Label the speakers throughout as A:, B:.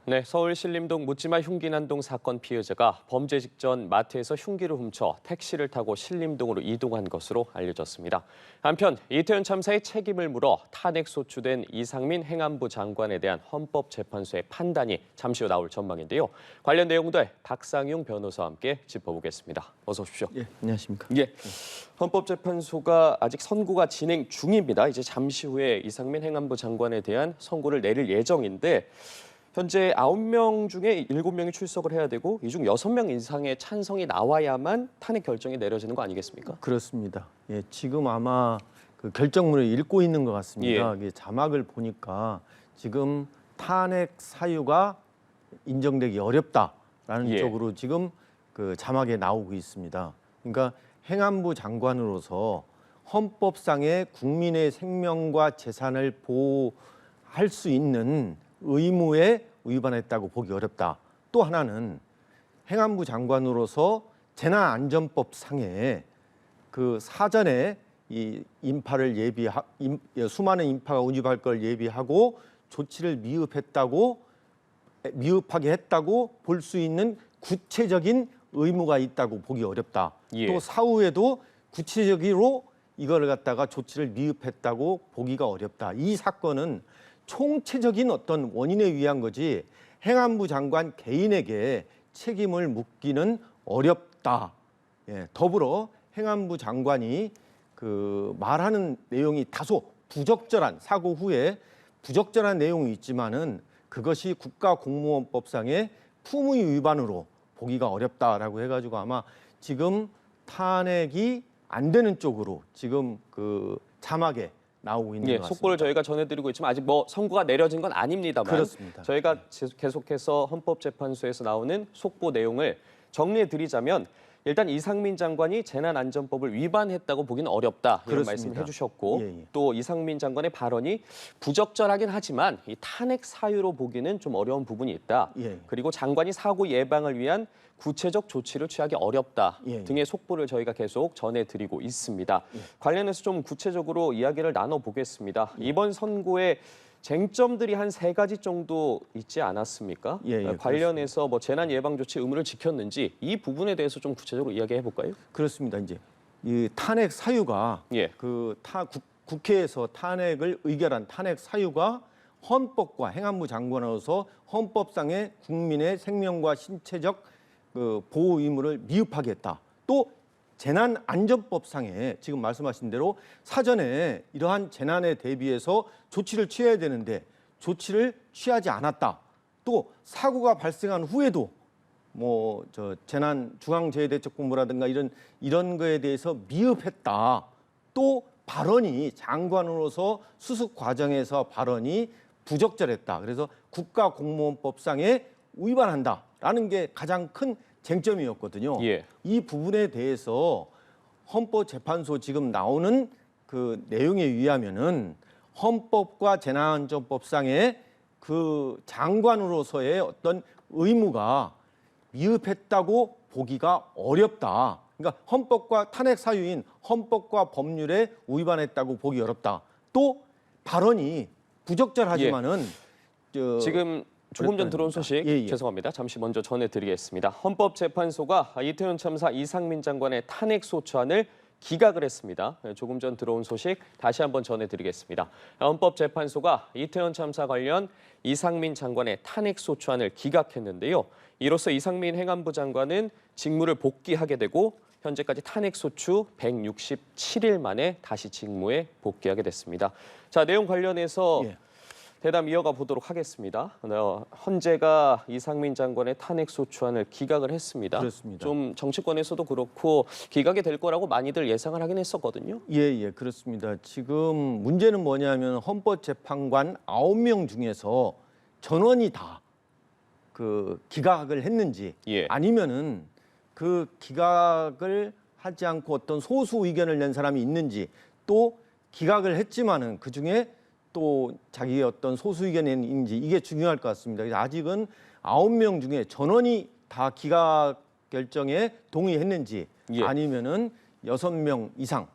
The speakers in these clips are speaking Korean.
A: 네, 서울 신림동 묻지마 흉기난동 사건 피해자가 범죄 직전 마트에서 흉기를 훔쳐 택시를 타고 신림동으로 이동한 것으로 알려졌습니다. 한편 이태원 참사의 책임을 물어 탄핵 소추된 이상민 행안부 장관에 대한 헌법재판소의 판단이 잠시 후 나올 전망인데요. 관련 내용들 박상용 변호사와 함께 짚어보겠습니다. 어서 오십시오.
B: 예, 안녕하십니까.
A: 예, 헌법재판소가 아직 선고가 진행 중입니다. 이제 잠시 후에 이상민 행안부 장관에 대한 선고를 내릴 예정인데 현재 9명 중에 7명이 출석을 해야 되고 이 중 6명 이상의 찬성이 나와야만 탄핵 결정이 내려지는 거 아니겠습니까?
B: 그렇습니다. 예, 지금 아마 그 결정문을 읽고 있는 것 같습니다.
A: 예.
B: 자막을 보니까 지금 탄핵 사유가 인정되기 어렵다라는
A: 예.
B: 쪽으로 지금 그 자막에 나오고 있습니다. 그러니까 행안부 장관으로서 헌법상의 국민의 생명과 재산을 보호할 수 있는 의무에 위반했다고 보기 어렵다. 또 하나는 행안부 장관으로서 재난안전법상에 그 사전에 이 인파를 수많은 인파가 운집할 걸 예비하고 조치를 미흡하게 했다고 볼 수 있는 구체적인 의무가 있다고 보기 어렵다.
A: 예.
B: 또 사후에도 구체적으로 이걸 갖다가 조치를 미흡했다고 보기가 어렵다. 이 사건은 총체적인 어떤 원인에 의한 거지 행안부 장관 개인에게 책임을 묻기는 어렵다. 예, 더불어 행안부 장관이 그 말하는 내용이 다소 부적절한 사고 후에 부적절한 내용이 있지만은 그것이 국가공무원법상의 품의 위반으로 보기가 어렵다라고 해가지고 아마 지금 탄핵이 안 되는 쪽으로 지금 그 자막에 나오고 있는 것 같습니다.
A: 속보를 저희가 전해드리고 있지만 아직 선고가 내려진 건 아닙니다만
B: 그렇습니다.
A: 저희가 계속해서 헌법재판소에서 나오는 속보 내용을 정리해드리자면 일단 이상민 장관이 재난안전법을 위반했다고 보기는 어렵다 이런
B: 그렇습니다.
A: 말씀을 해주셨고
B: 예.
A: 또 이상민 장관의 발언이 부적절하긴 하지만 이 탄핵 사유로 보기는 좀 어려운 부분이 있다.
B: 예.
A: 그리고 장관이 사고 예방을 위한 구체적 조치를 취하기 어렵다
B: 예.
A: 등의 속보를 저희가 계속 전해드리고 있습니다.
B: 예.
A: 관련해서 좀 구체적으로 이야기를 나눠보겠습니다. 이번 선고에 쟁점들이 한 3가지 정도 있지 않았습니까?
B: 예,
A: 관련해서 뭐 재난 예방 조치 의무를 지켰는지 이 부분에 대해서 좀 구체적으로 이야기해 볼까요?
B: 그렇습니다. 이제 이 탄핵 사유가
A: 예.
B: 국회에서 탄핵을 의결한 탄핵 사유가 헌법과 행안부 장관으로서 헌법상의 국민의 생명과 신체적 그 보호 의무를 미흡하게 했다. 또 재난안전법상에 지금 말씀하신 대로 사전에 이러한 재난에 대비해서 조치를 취해야 되는데 조치를 취하지 않았다. 또 사고가 발생한 후에도 뭐 재난 중앙재해대책본부라든가 이런 거에 대해서 미흡했다. 또 발언이 장관으로서 수습 과정에서 발언이 부적절했다. 그래서 국가공무원법상에 위반한다라는 게 가장 큰 쟁점이었거든요.
A: 예.
B: 이 부분에 대해서 헌법재판소 지금 나오는 그 내용에 의하면은 헌법과 재난안전법상의 그 장관으로서의 어떤 의무가 미흡했다고 보기가 어렵다. 그러니까 헌법과 탄핵 사유인 헌법과 법률에 위반했다고 보기 어렵다. 또 발언이 부적절하지만은
A: 지금 조금 전 들어온 소식 죄송합니다. 잠시 먼저 전해드리겠습니다. 헌법재판소가 이태원 참사 이상민 장관의 탄핵 소추안을 기각을 했습니다. 조금 전 들어온 소식 다시 한번 전해드리겠습니다. 헌법재판소가 이태원 참사 관련 이상민 장관의 탄핵 소추안을 기각했는데요. 이로써 이상민 행안부 장관은 직무를 복귀하게 되고 현재까지 탄핵 소추 167일 만에 다시 직무에 복귀하게 됐습니다. 자, 내용 관련해서 대담 이어가 보도록 하겠습니다. 헌재가 이상민 장관의 탄핵 소추안을 기각을 했습니다.
B: 그렇습니다.
A: 좀 정치권에서도 그렇고 기각이 될 거라고 많이들 예상을 하긴 했었거든요.
B: 예, 그렇습니다. 지금 문제는 뭐냐면 헌법재판관 9명 중에서 전원이 다 그 기각을 했는지 아니면은 그 기각을 하지 않고 어떤 소수 의견을 낸 사람이 있는지 또 기각을 했지만은 그 중에 또 자기의 어떤 소수 의견인지 이게 중요할 것 같습니다. 그래서 아직은 9명 중에 전원이 다 기각 결정에 동의했는지 아니면은 6명 이상이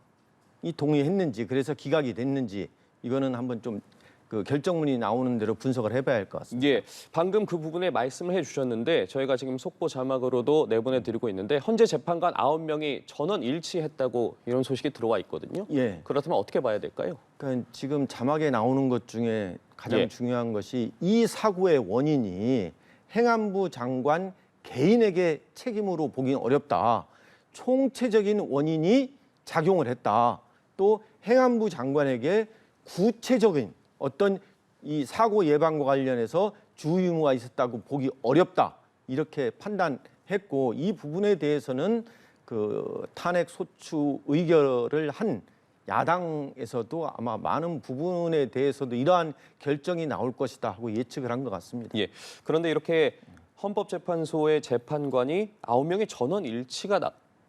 B: 동의했는지 그래서 기각이 됐는지 이거는 한번 좀 그 결정문이 나오는 대로 분석을 해봐야 할 것 같습니다.
A: 예, 방금 그 부분에 말씀을 해주셨는데 저희가 지금 속보 자막으로도 내보내드리고 있는데 현재 재판관 9명이 전원 일치했다고 이런 소식이 들어와 있거든요.
B: 예.
A: 그렇다면 어떻게 봐야 될까요?
B: 그러니까 지금 자막에 나오는 것 중에 가장
A: 예.
B: 중요한 것이 이 사고의 원인이 행안부 장관 개인에게 책임으로 보기는 어렵다. 총체적인 원인이 작용을 했다. 또 행안부 장관에게 구체적인 어떤 이 사고 예방과 관련해서 주의 의무가 있었다고 보기 어렵다. 이렇게 판단했고 이 부분에 대해서는 그 탄핵 소추 의결을 한 야당에서도 아마 많은 부분에 대해서도 이러한 결정이 나올 것이다 하고 예측을 한 것 같습니다.
A: 예. 그런데 이렇게 헌법재판소의 재판관이 9명의 전원 일치가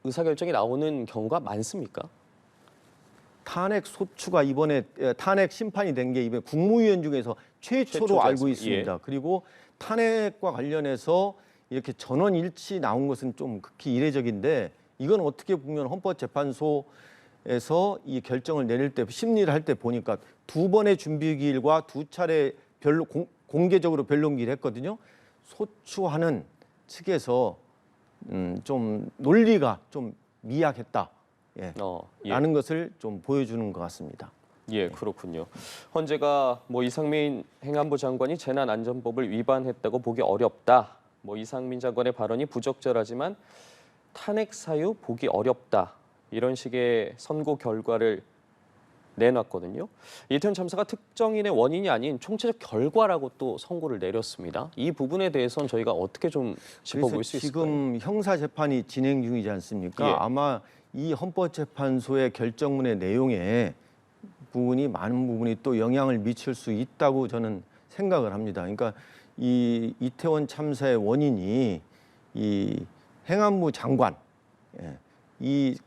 A: 의사결정이 나오는 경우가 많습니까?
B: 탄핵 소추가 이번에 탄핵 심판이 된 게 이번에 국무위원 중에서 최초로 알고 있습니다.
A: 예.
B: 그리고 탄핵과 관련해서 이렇게 전원 일치 나온 것은 좀 극히 이례적인데 이건 어떻게 보면 헌법재판소에서 이 결정을 내릴 때 심리를 할 때 보니까 2번의 준비기일과 2차례 공개적으로 변론기를 했거든요. 소추하는 측에서 좀 논리가 좀 미약했다. 예. 라는 것을 좀 보여주는 것 같습니다.
A: 예, 그렇군요. 헌재가 이상민 행안부 장관이 재난안전법을 위반했다고 보기 어렵다. 이상민 장관의 발언이 부적절하지만 탄핵 사유 보기 어렵다. 이런 식의 선고 결과를 내놨거든요. 이태원 참사가 특정인의 원인이 아닌 총체적 결과라고 또 선고를 내렸습니다. 이 부분에 대해서는 저희가 어떻게 좀 짚어볼 수 있을까요?
B: 지금 형사 재판이 진행 중이지 않습니까?
A: 예.
B: 아마 이 헌법재판소의 결정문의 내용에 많은 부분이 또 영향을 미칠 수 있다고 저는 생각을 합니다. 그러니까 이 이태원 참사의 원인이 이 행안부 장관, 이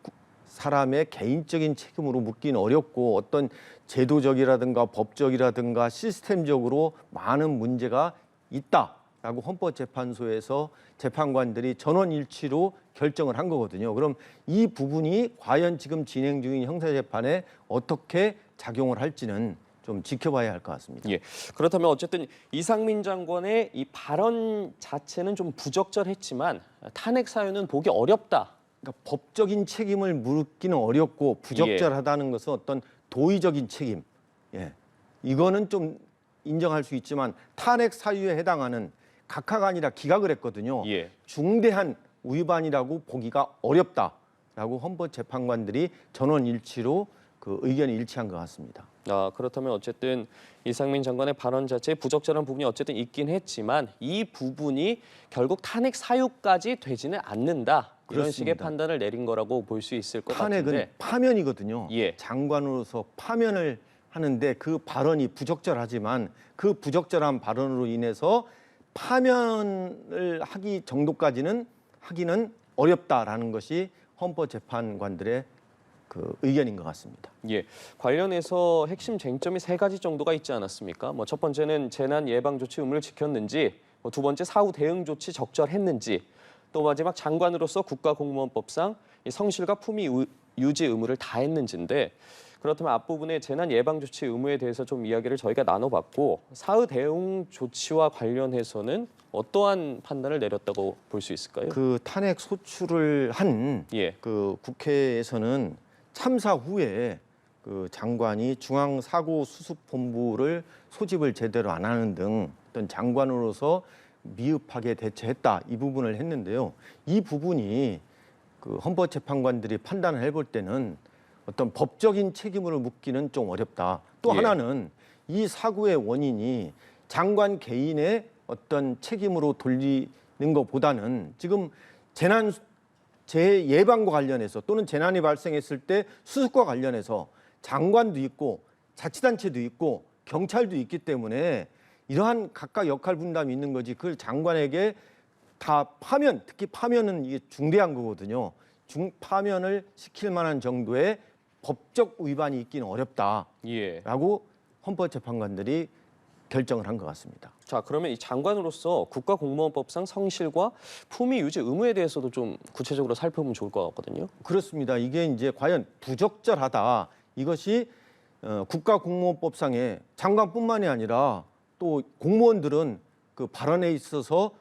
B: 사람의 개인적인 책임으로 묻기는 어렵고 어떤 제도적이라든가 법적이라든가 시스템적으로 많은 문제가 있다라고 헌법재판소에서 재판관들이 전원일치로 결정을 한 거거든요. 그럼 이 부분이 과연 지금 진행 중인 형사재판에 어떻게 작용을 할지는 좀 지켜봐야 할 것 같습니다.
A: 예. 그렇다면 어쨌든 이상민 장관의 이 발언 자체는 좀 부적절했지만 탄핵 사유는 보기 어렵다.
B: 그러니까 법적인 책임을 묻기는 어렵고 부적절하다는 것은 어떤 도의적인 책임, 이거는 좀 인정할 수 있지만 탄핵 사유에 해당하는 각하가 아니라 기각을 했거든요.
A: 예.
B: 중대한 위반이라고 보기가 어렵다라고 헌법재판관들이 전원일치로 그 의견이 일치한 것 같습니다.
A: 그렇다면 어쨌든 이상민 장관의 발언 자체에 부적절한 부분이 어쨌든 있긴 했지만 이 부분이 결국 탄핵 사유까지 되지는 않는다. 이런
B: 그렇습니다.
A: 식의 판단을 내린 거라고 볼 수 있을 것
B: 탄핵은
A: 같은데.
B: 파면이거든요.
A: 예.
B: 장관으로서 파면을 하는데 그 발언이 부적절하지만 그 부적절한 발언으로 인해서 파면을 하기 정도까지는 하기는 어렵다라는 것이 헌법재판관들의 그 의견인 것 같습니다.
A: 예, 관련해서 핵심 쟁점이 3가지 정도가 있지 않았습니까? 첫 번째는 재난 예방 조치 의무를 지켰는지, 두 번째 사후 대응 조치 적절했는지, 또 마지막 장관으로서 국가공무원법상 이 성실과 품위 유지 의무를 다했는지인데 그렇다면 앞부분의 재난 예방 조치 의무에 대해서 좀 이야기를 저희가 나눠봤고 사후 대응 조치와 관련해서는 어떠한 판단을 내렸다고 볼 수 있을까요?
B: 그 탄핵 소추를 한 그 국회에서는 참사 후에 그 장관이 중앙사고수습본부를 소집을 제대로 안 하는 등 어떤 장관으로서 미흡하게 대처했다 이 부분을 했는데요. 이 부분이 그 헌법재판관들이 판단을 해볼 때는 어떤 법적인 책임을 묻기는 좀 어렵다. 또 하나는 이 사고의 원인이 장관 개인의 어떤 책임으로 돌리는 것보다는 지금 재해 예방과 관련해서 또는 재난이 발생했을 때 수습과 관련해서 장관도 있고 자치단체도 있고 경찰도 있기 때문에 이러한 각각 역할 분담이 있는 거지 그걸 장관에게 다 파면, 특히 파면은 이게 중대한 거거든요. 파면을 시킬 만한 정도의 법적 위반이 있기는 어렵다라고 헌법재판관들이 결정을 한 것 같습니다.
A: 자, 그러면 이 장관으로서 국가공무원법상 성실과 품위 유지 의무에 대해서도 좀 구체적으로 살펴보면 좋을 것 같거든요.
B: 그렇습니다. 이게 이제 과연 부적절하다. 이것이 국가공무원법상에 장관뿐만이 아니라 또 공무원들은 그 발언에 있어서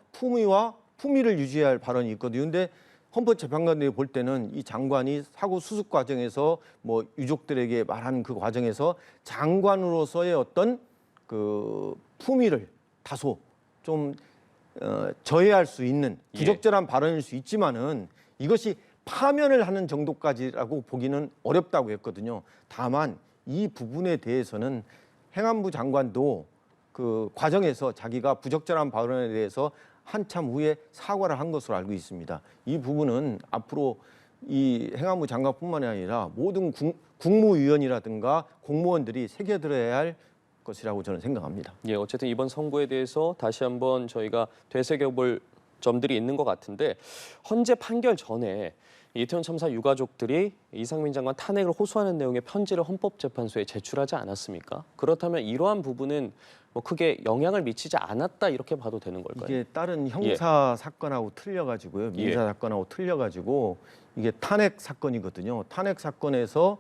B: 품위를 유지해야 할 발언이 있거든요. 근데 헌법재판관들이 볼 때는 이 장관이 사고 수습 과정에서 뭐 유족들에게 말하는 그 과정에서 장관으로서의 어떤 그 품위를 다소 좀 저해할 수 있는 부적절한 발언일 수 있지만은 이것이 파면을 하는 정도까지라고 보기는 어렵다고 했거든요. 다만 이 부분에 대해서는 행안부 장관도 그 과정에서 자기가 부적절한 발언에 대해서 한참 후에 사과를 한 것으로 알고 있습니다. 이 부분은 앞으로 이 행안부 장관뿐만이 아니라 모든 국무위원이라든가 공무원들이 새겨들어야 할 것이라고 저는 생각합니다.
A: 예, 어쨌든 이번 선고에 대해서 다시 한번 저희가 되새겨볼 점들이 있는 것 같은데 헌재 판결 전에 이태원 참사 유가족들이 이상민 장관 탄핵을 호소하는 내용의 편지를 헌법재판소에 제출하지 않았습니까? 그렇다면 이러한 부분은 뭐 크게 영향을 미치지 않았다 이렇게 봐도 되는 걸까요?
B: 이게 다른 형사 사건하고 틀려가지고요, 민사 사건하고 틀려가지고 이게 탄핵 사건이거든요. 탄핵 사건에서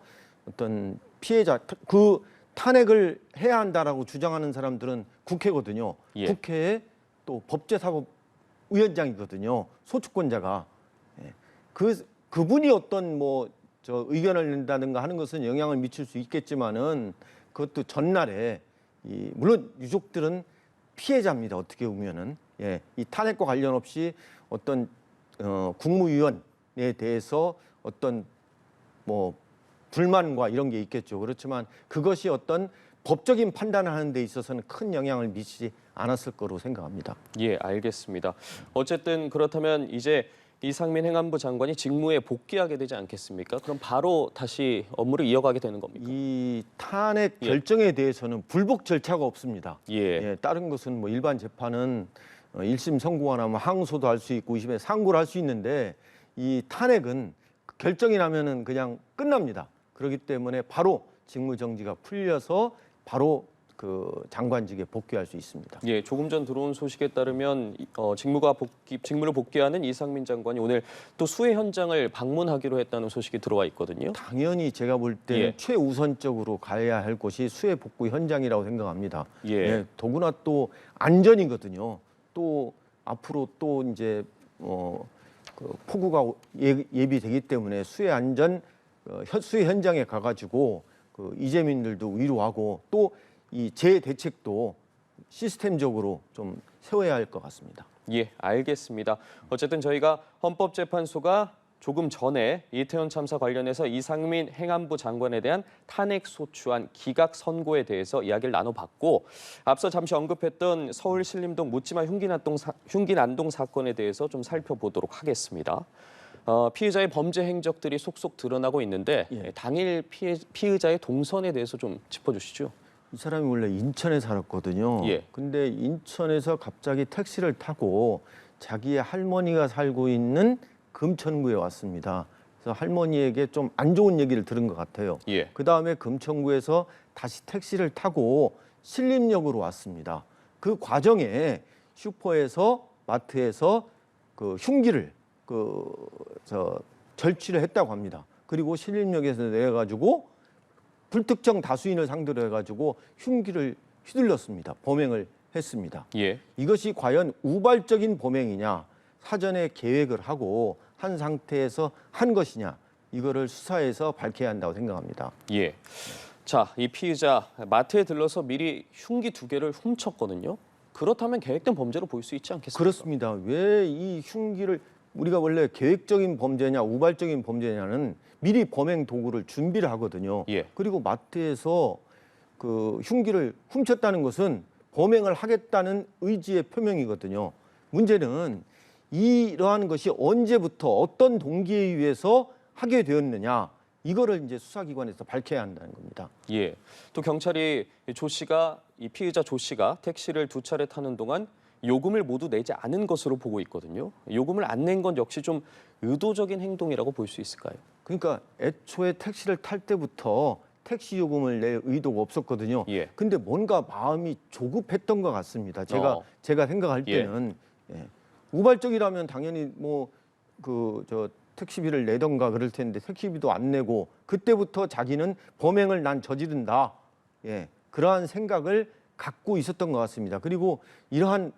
B: 어떤 피해자 그 탄핵을 해야 한다라고 주장하는 사람들은 국회거든요. 국회에 또 법제사법위원장이거든요. 소추권자가. 그분이 어떤 뭐 저 의견을 낸다든가 하는 것은 영향을 미칠 수 있겠지만은 그것도 전날에 물론 유족들은 피해자입니다. 어떻게 보면은 이 탄핵과 관련 없이 어떤 국무위원에 대해서 어떤 뭐 불만과 이런 게 있겠죠. 그렇지만 그것이 어떤 법적인 판단을 하는 데 있어서는 큰 영향을 미치지 않았을 거로 생각합니다.
A: 예, 알겠습니다. 어쨌든 그렇다면 이제 이상민 행안부 장관이 직무에 복귀하게 되지 않겠습니까? 그럼 바로 다시 업무를 이어가게 되는 겁니까?
B: 이 탄핵 결정에 대해서는 불복 절차가 없습니다. 다른 것은 뭐 일반 재판은 1심 선고가 나면 항소도 할 수 있고 2심에 상고를 할 수 있는데 이 탄핵은 결정이 나면은 그냥 끝납니다. 그렇기 때문에 바로 직무 정지가 풀려서 바로 그 장관직에 복귀할 수 있습니다.
A: 예, 조금 전 들어온 소식에 따르면 직무를 복귀하는 이상민 장관이 오늘 또 수해 현장을 방문하기로 했다는 소식이 들어와 있거든요.
B: 당연히 제가 볼 때는 최우선적으로 가야 할 곳이 수해 복구 현장이라고 생각합니다. 더구나 또 안전이거든요. 또 앞으로 또 이제 그 폭우가 예비되기 때문에 수해 현장에 가가지고 그 이재민들도 위로하고 또 이 재대책도 시스템적으로 좀 세워야 할 것 같습니다.
A: 예, 알겠습니다. 어쨌든 저희가 헌법재판소가 조금 전에 이태원 참사 관련해서 이상민 행안부 장관에 대한 탄핵 소추안 기각 선고에 대해서 이야기를 나눠봤고 앞서 잠시 언급했던 서울 신림동 묻지마 흉기난동 사건에 대해서 좀 살펴보도록 하겠습니다. 피의자의 범죄 행적들이 속속 드러나고 있는데 당일 피의자의 동선에 대해서 좀 짚어주시죠.
B: 이 사람이 원래 인천에 살았거든요. 근데 인천에서 갑자기 택시를 타고 자기의 할머니가 살고 있는 금천구에 왔습니다. 그래서 할머니에게 좀 안 좋은 얘기를 들은 것 같아요. 그다음에 금천구에서 다시 택시를 타고 신림역으로 왔습니다. 그 과정에 슈퍼에서 마트에서 그 흉기를 절취를 했다고 합니다. 그리고 신림역에서 내려가지고 불특정 다수인을 상대로 해가지고 흉기를 휘둘렀습니다. 범행을 했습니다. 이것이 과연 우발적인 범행이냐, 사전에 계획을 하고 한 상태에서 한 것이냐, 이거를 수사해서 밝혀야 한다고 생각합니다.
A: 자, 이 피의자 마트에 들러서 미리 흉기 2개를 훔쳤거든요. 그렇다면 계획된 범죄로 보일 수 있지 않겠습니까?
B: 그렇습니다. 왜 이 흉기를 우리가 원래 계획적인 범죄냐 우발적인 범죄냐는 미리 범행 도구를 준비를 하거든요. 그리고 마트에서 그 흉기를 훔쳤다는 것은 범행을 하겠다는 의지의 표명이거든요. 문제는 이러한 것이 언제부터 어떤 동기에 의해서 하게 되었느냐, 이거를 이제 수사기관에서 밝혀야 한다는 겁니다.
A: 또 경찰이 이 피의자 조 씨가 택시를 2차례 타는 동안 요금을 모두 내지 않은 것으로 보고 있거든요. 요금을 안 낸 건 역시 좀 의도적인 행동이라고 볼 수 있을까요?
B: 그러니까 애초에 택시를 탈 때부터 택시 요금을 낼 의도가 없었거든요. 근데 뭔가 마음이 조급했던 것 같습니다. 제가 생각할 때는 우발적이라면 당연히 택시비를 내던가 그럴 텐데 택시비도 안 내고 그때부터 자기는 범행을 난 저지른다. 예, 그러한 생각을 갖고 있었던 것 같습니다. 그리고 이러한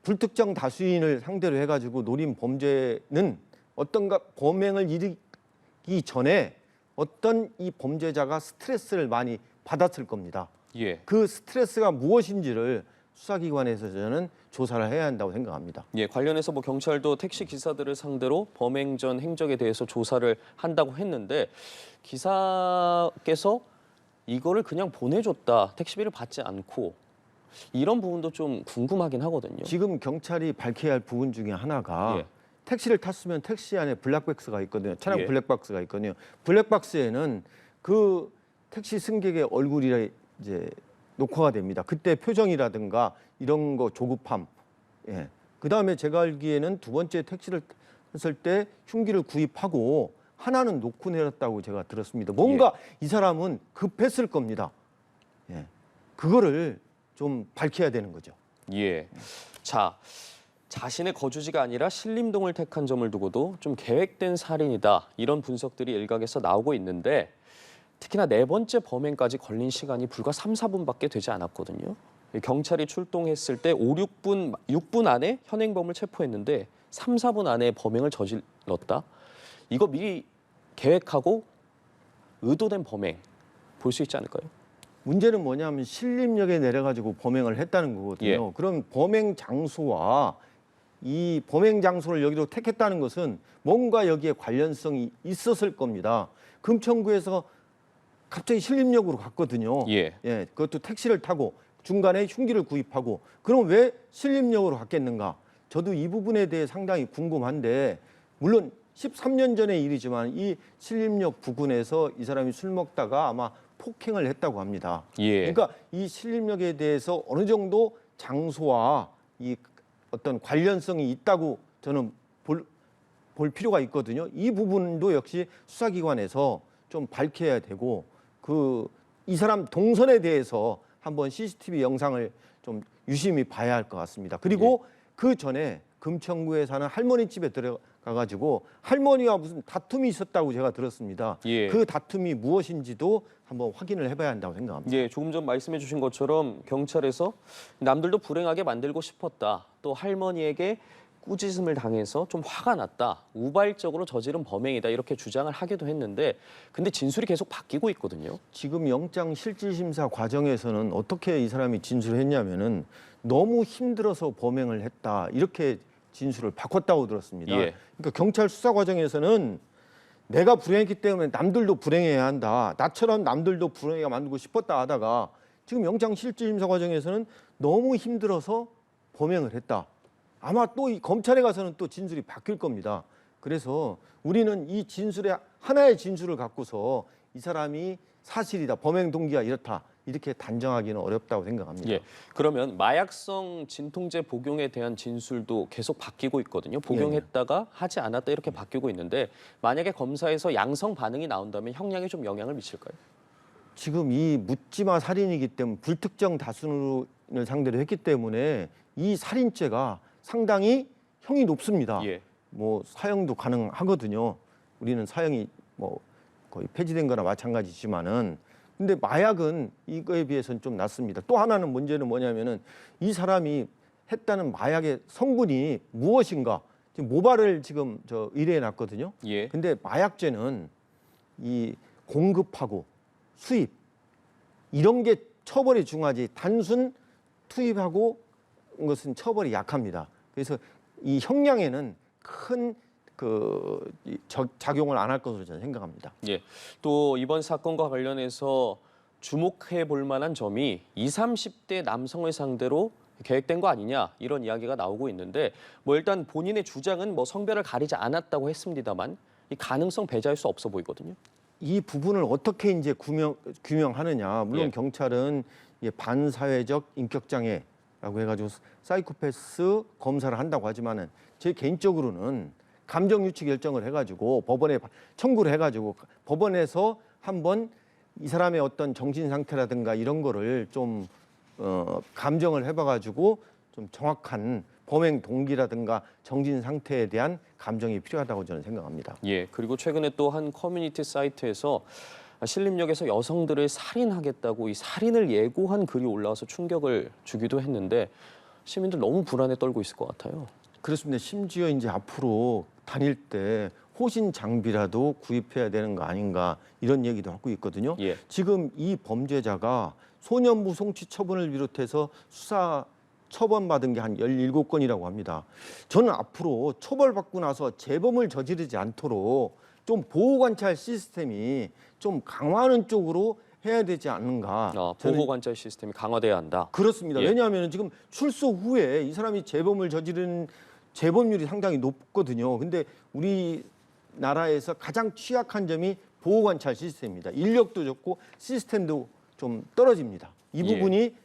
B: 불특정 다수인을 상대로 해가지고 노린 범죄는 어떤가 범행을 일으키기 전에 어떤 이 범죄자가 스트레스를 많이 받았을 겁니다.
A: 예.
B: 그 스트레스가 무엇인지를 수사기관에서 저는 조사를 해야 한다고 생각합니다.
A: 예, 관련해서 뭐 경찰도 택시 기사들을 상대로 범행 전 행적에 대해서 조사를 한다고 했는데 기사께서 이거를 그냥 보내줬다, 택시비를 받지 않고 이런 부분도 좀 궁금하긴 하거든요.
B: 지금 경찰이 밝혀야 할 부분 중에 하나가
A: 예.
B: 택시를 탔으면 택시 안에 블랙박스가 있거든요. 차량
A: 예.
B: 블랙박스가 있거든요. 블랙박스에는 그 택시 승객의 얼굴이 이제 녹화가 됩니다. 그때 표정이라든가 이런 거 조급함. 예. 그다음에 제가 알기에는 두 번째 택시를 탔을 때 흉기를 구입하고 하나는 놓고 내렸다고 제가 들었습니다. 뭔가 이 사람은 급했을 겁니다. 예. 그거를 좀 밝혀야 되는 거죠.
A: 예. 자, 자신의 거주지가 아니라 신림동을 택한 점을 두고도 좀 계획된 살인이다, 이런 분석들이 일각에서 나오고 있는데 특히나 네 번째 범행까지 걸린 시간이 불과 3, 4분밖에 되지 않았거든요. 경찰이 출동했을 때 6분 안에 현행범을 체포했는데 3, 4분 안에 범행을 저질렀다. 이거 미리 계획하고 의도된 범행 볼 수 있지 않을까요?
B: 문제는 뭐냐면 신림역에 내려가지고 범행을 했다는 거거든요.
A: 예.
B: 그럼 범행 장소와 이 범행 장소를 여기로 택했다는 것은 뭔가 여기에 관련성이 있었을 겁니다. 금천구에서 갑자기 신림역으로 갔거든요.
A: 예.
B: 예, 그것도 택시를 타고 중간에 흉기를 구입하고 그럼 왜 신림역으로 갔겠는가? 저도 이 부분에 대해 상당히 궁금한데 물론 13년 전의 일이지만 이 신림역 부근에서 이 사람이 술 먹다가 아마 폭행을 했다고 합니다.
A: 예.
B: 그러니까 이 신림역에 대해서 어느 정도 장소와 이 어떤 관련성이 있다고 저는 볼 필요가 있거든요. 이 부분도 역시 수사기관에서 좀 밝혀야 되고 이 사람 동선에 대해서 한번 CCTV 영상을 좀 유심히 봐야 할 것 같습니다. 그리고 그 전에 금천구에 사는 할머니 집에 들어가가지고 할머니와 무슨 다툼이 있었다고 제가 들었습니다.
A: 예.
B: 그 다툼이 무엇인지도 한번 확인을 해봐야 한다고 생각합니다.
A: 예, 조금 전 말씀해 주신 것처럼 경찰에서 남들도 불행하게 만들고 싶었다, 또 할머니에게 꾸짖음을 당해서 좀 화가 났다, 우발적으로 저지른 범행이다, 이렇게 주장을 하기도 했는데 근데 진술이 계속 바뀌고 있거든요.
B: 지금 영장 실질심사 과정에서는 어떻게 이 사람이 진술했냐면은 너무 힘들어서 범행을 했다, 이렇게 진술을 바꿨다고 들었습니다.
A: 예.
B: 그러니까 경찰 수사 과정에서는 내가 불행했기 때문에 남들도 불행해야 한다, 나처럼 남들도 불행하게 만들고 싶었다 하다가 지금 영장 실질심사 과정에서는 너무 힘들어서 범행을 했다. 아마 또 이 검찰에 가서는 또 진술이 바뀔 겁니다. 그래서 우리는 이 진술의 하나의 진술을 갖고서 이 사람이 사실이다, 범행 동기가 이렇다, 이렇게 단정하기는 어렵다고 생각합니다.
A: 예. 그러면 마약성 진통제 복용에 대한 진술도 계속 바뀌고 있거든요. 복용했다가 하지 않았다, 이렇게 바뀌고 있는데 만약에 검사에서 양성 반응이 나온다면 형량에 좀 영향을 미칠까요?
B: 지금 이 묻지마 살인이기 때문에 불특정 다수를 상대로 했기 때문에 이 살인죄가 상당히 형이 높습니다.
A: 예.
B: 뭐 사형도 가능하거든요. 우리는 사형이 뭐 거의 폐지된 거나 마찬가지지만은 근데 마약은 이거에 비해서는 좀 낮습니다. 또 하나는 문제는 뭐냐면은 이 했다는 마약의 성분이 무엇인가? 지금 모발을 지금 의뢰해 놨거든요.
A: 예.
B: 근데 마약죄는 이 공급하고 수입 이런 게 처벌이 중하지 단순 투입하고 것은 처벌이 약합니다. 그래서 이 형량에는 큰 작용을 안 할 것으로 저는 생각합니다.
A: 예. 또 이번 사건과 관련해서 주목해 볼 만한 점이 20, 30대 남성을 상대로 계획된 거 아니냐, 이런 이야기가 나오고 있는데 뭐 일단 본인의 주장은 뭐 성별을 가리지 않았다고 했습니다만 이 가능성 배제할 수 없어 보이거든요.
B: 이 부분을 어떻게 이제 규명하느냐. 물론
A: 예.
B: 경찰은 반사회적 인격장애라고 해가지고 사이코패스 검사를 한다고 하지만은 제 개인적으로는 감정 유치 결정을 해가지고 법원에 청구를 해가지고 법원에서 한번 이 사람의 어떤 정신 상태라든가 이런 거를 좀 감정을 해봐가지고 좀 정확한 범행 동기라든가 정신 상태에 대한 감정이 필요하다고 저는 생각합니다.
A: 예, 그리고 최근에 또 한 커뮤니티 사이트에서 신림역에서 여성들을 살인하겠다고 이 살인을 예고한 글이 올라와서 충격을 주기도 했는데 시민들 너무 불안에 떨고 있을 것 같아요.
B: 그렇습니다. 심지어 이제 앞으로 다닐 때 호신 장비라도 구입해야 되는 거 아닌가 이런 얘기도 하고 있거든요.
A: 예.
B: 지금 이 범죄자가 소년부 송치 처분을 비롯해서 수사 처분받은 게 한 17건이라고 합니다. 저는 앞으로 처벌받고 나서 재범을 저지르지 않도록 좀 보호관찰 시스템이 좀 강화하는 쪽으로 해야 되지 않는가.
A: 보호관찰 시스템이 강화돼야 한다.
B: 그렇습니다.
A: 예.
B: 왜냐하면 지금 출소 후에 이 사람이 재범을 저지른 재범률이 상당히 높거든요. 근데 우리나라에서 가장 취약한 점이 보호관찰 시스템입니다. 인력도 적고 시스템도 좀 떨어집니다. 이 부분이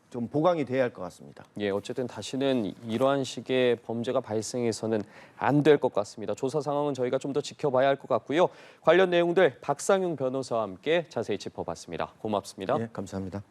B: 좀 보강이 돼야 할 것 같습니다.
A: 예, 어쨌든 다시는 이러한 식의 범죄가 발생해서는 안 될 것 같습니다. 조사 상황은 저희가 좀 더 지켜봐야 할 것 같고요. 관련 내용들 박상용 변호사와 함께 자세히 짚어봤습니다. 고맙습니다.
B: 네, 감사합니다.